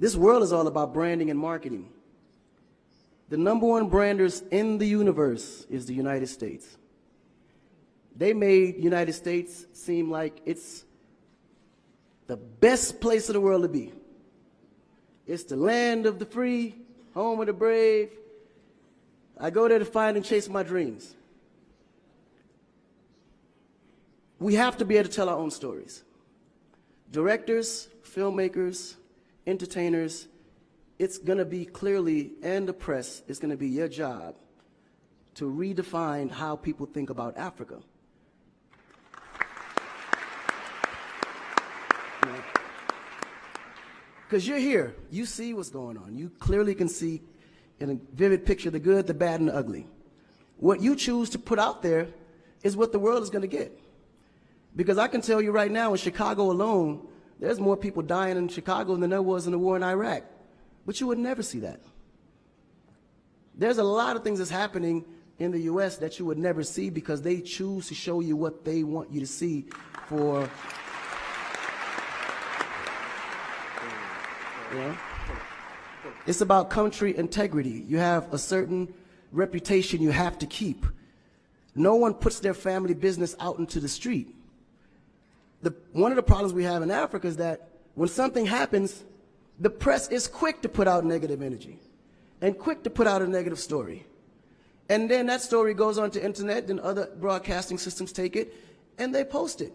This world is all about branding and marketing. The #1 branders in the universe is the United States. They made United States seem like it's the best place in the world to be. It's the land of the free, home of the brave. I go there to find and chase my dreams. We have to be able to tell our own stories. Directors, filmmakers, entertainers, it's going to be clearly, and the press, it's going to be your job to redefine how people think about Africa. Because you're here, you see what's going on. You clearly can see in a vivid picture the good, the bad, and the ugly. What you choose to put out there is what the world is going to get. Because I can tell you right now, in Chicago alone, there's more people dying in Chicago than there was in the war in Iraq. But you would never see that. There's a lot of things that's happening in the U.S. that you would never see because they choose to show you what they want you to see for. Yeah. It's about country integrity. You have a certain reputation you have to keep. No one puts their family business out into the street. One of the problems we have in Africa is that when something happens, the press is quick to put out negative energy and quick to put out a negative story. And then that story goes on to internet, and other broadcasting systems take it and they post it.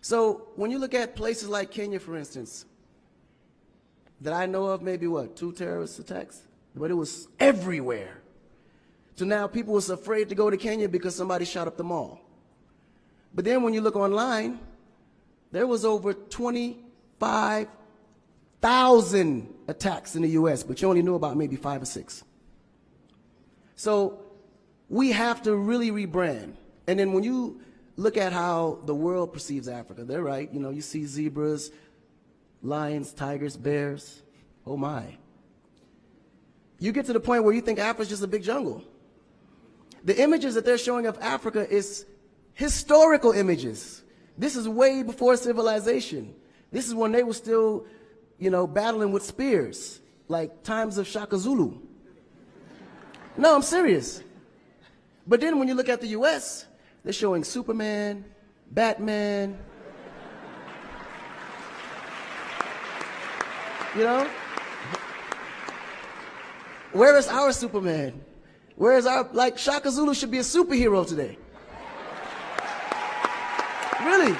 So when you look at places like Kenya, for instance, that I know of, maybe 2 terrorist attacks, but it was everywhere. So now people was afraid to go to Kenya because somebody shot up the mall. But then when you look online, there was over 25,000 attacks in the US, but you only knew about maybe 5 or 6. So we have to really rebrand. And then when you look at how the world perceives Africa, they're right. You know, you see zebras, lions, tigers, bears. Oh my. You get to the point where you think Africa's just a big jungle. The images that they're showing of Africa is historical images. This is way before civilization. This is when they were still, battling with spears, like times of Shaka Zulu. No, I'm serious. But then when you look at the US, they're showing Superman, Batman, Where is our Superman? Where is Shaka Zulu should be a superhero today. Really.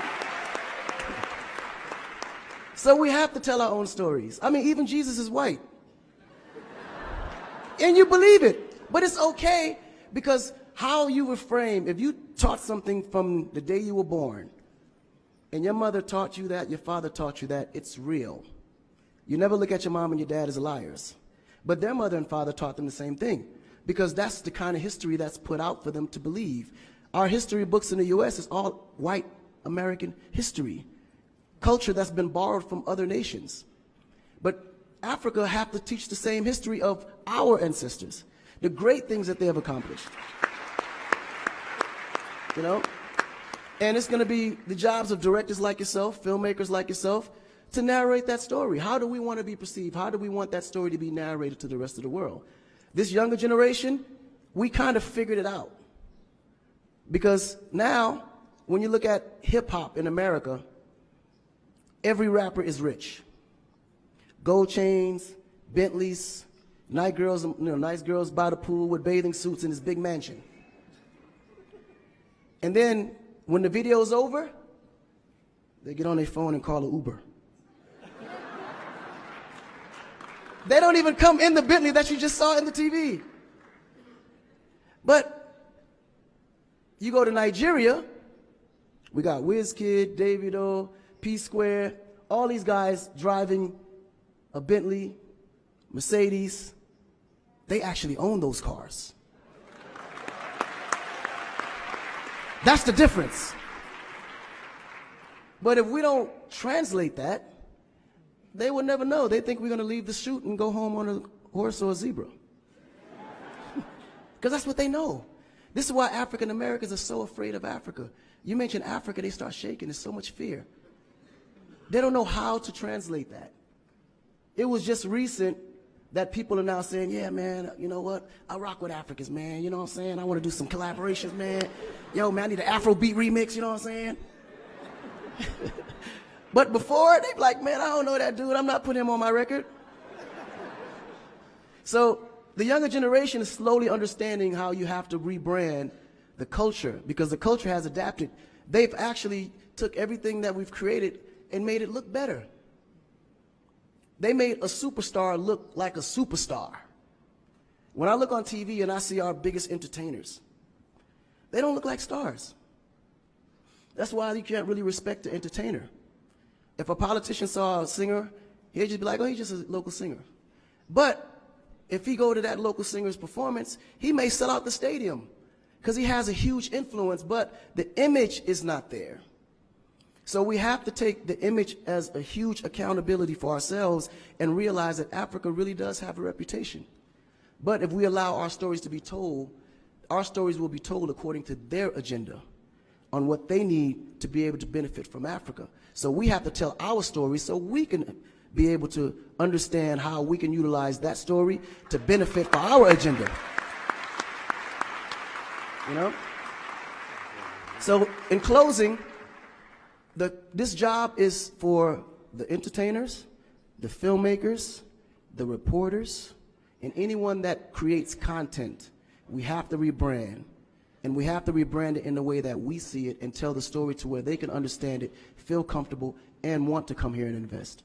So we have to tell our own stories. I mean, even Jesus is white. And you believe it. But it's okay, because how you were framed, if you taught something from the day you were born, and your mother taught you that, your father taught you that, it's real. You never look at your mom and your dad as liars. But their mother and father taught them the same thing, because that's the kind of history that's put out for them to believe. Our history books in the U.S. is all white American history, culture that's been borrowed from other nations. But Africa have to teach the same history of our ancestors, the great things that they have accomplished. And it's going to be the jobs of directors like yourself, filmmakers like yourself, to narrate that story. How do we want to be perceived? How do we want that story to be narrated to the rest of the world? This younger generation, we kind of figured it out. Because now, when you look at hip-hop in America, every rapper is rich. Gold chains, Bentleys, nice girls by the pool with bathing suits in this big mansion. And then, when the video's over, they get on their phone and call an Uber. They don't even come in the Bentley that you just saw in the TV. But you go to Nigeria, we got Wizkid, Davido, P-Square, all these guys driving a Bentley, Mercedes. They actually own those cars. That's the difference. But if we don't translate that, they will never know. They think we're going to leave the shoot and go home on a horse or a zebra. Because that's what they know. This is why African Americans are so afraid of Africa. You mention Africa, they start shaking. There's so much fear. They don't know how to translate that. It was just recent that people are now saying, yeah, man, you know what? I rock with Africans, man. You know what I'm saying? I want to do some collaborations, man. Yo, man, I need an Afrobeat remix, you know what I'm saying? But before, they be like, man, I don't know that dude. I'm not putting him on my record. So the younger generation is slowly understanding how you have to rebrand the culture, because the culture has adapted. They've actually took everything that we've created and made it look better. They made a superstar look like a superstar. When I look on TV and I see our biggest entertainers, they don't look like stars. That's why you can't really respect the entertainer. If a politician saw a singer, he'd just be like, oh, he's just a local singer. But if he go to that local singer's performance, he may sell out the stadium because he has a huge influence, but the image is not there. So we have to take the image as a huge accountability for ourselves and realize that Africa really does have a reputation. But if we allow our stories to be told, our stories will be told according to their agenda on what they need to be able to benefit from Africa. So we have to tell our story so we can be able to understand how we can utilize that story to benefit for our agenda. You know? So in closing, this job is for the entertainers, the filmmakers, the reporters, and anyone that creates content. We have to rebrand. And we have to rebrand it in the way that we see it and tell the story to where they can understand it, feel comfortable, and want to come here and invest.